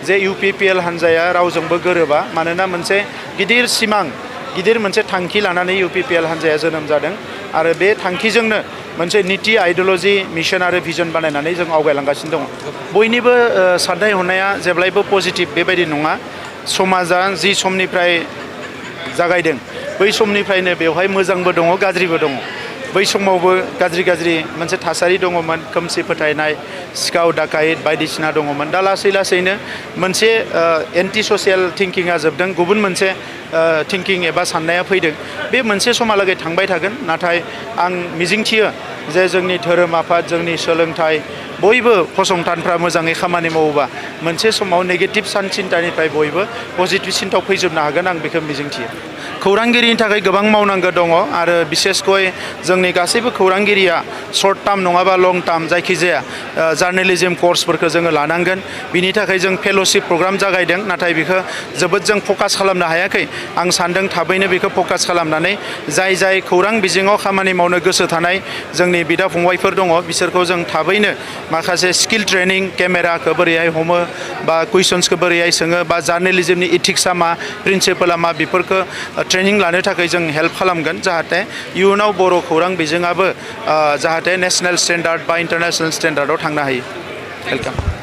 जे UPPL हान्जाया रावजोंबो गोरोबा मानोना मोनसे गिदिर सिमां गिदिर मोनसे थांखि लानानै UPPL हान्जाया जोनोम जादों आरो बे थांखिजोंनो मोनसे नीति आइडियोलॉजी मिशन आरो भिजन बानायनानै जों आवगायलांगासिनो दं बयनिबो साननाय हनाया जेब्लायबो पजिटिव बेबायदि नङा समाजा जि समनिफ्राय जागायदों बै समनिफ्रायनो बेवहाय मोजांबो दङ गाज्रिबो दङ बै समावबो गाज्रि मोनसे थासारि दङमोन खोमसि फोथायनाय सिखाव दाखायत बायदिसिना दङमोन दा लासै लासैनो मोनसे एन्टि ससियेल थिंकिंआ जोबदों गुबुन मोनसे थिंकिं एबा साननाया फैदों बे मोनसे समहालागै थांबाय थागोन नाथाय आं मिजिंथियो जे जोंनि धोरोम आफाद जोंनि सोलोंथाइ बयबो फसंथानफ्रा मोजाङै खामानि मावोबा मोनसे समाव नेगेटिभ सानसिन्थानिफ्राय बयबो पजिटिभ सिन्थायाव फैजोबनो हागोन आं बेखौ मिजिंथियो खौरांगिरिनि थाखाय गोबां मावनांगौ दङ आरो बिसेसकय जोंनि गासैबो खौरांगिरिया शर्ट टार्म नङाबा लं टार्म जायखिजाया जार्नालिज्म कर्सफोरखौ जोङो लानांगोन बिनि थाखाय जों फेल'शिप प्रग्राम जागायदों नाथाय बेखौ जोबोद जों फकास खालामनो हायाखै आं सान्दों थाबैनो बेखौ फकास खालामनानै जाय खौरां बिजोङाव खामानि मावनो गोसो थानाय जोंनि बिदा फंबायफोर दङ बिसोरखौ जों थाबैनो माखासे स्किल ट्रेनिं केमेराखौ बोरैहाय हमो बा कुइसन्सखौ बोरैहाय सोङो बा जार्नालिज्मनि इथिक्सआ मा प्रिन्सिपला मा बेफोरखौ ट्रेनिं लानो थाखाय जों हेल्प खालामगोन जाहाथे इयुनाव बर' खौरां बिजोङाबो जाहाथे नेशनेल स्टेन्डार्ड बा इन्टारनेशनेल स्टेन्डार्डआव थांनो हायो वेलकाम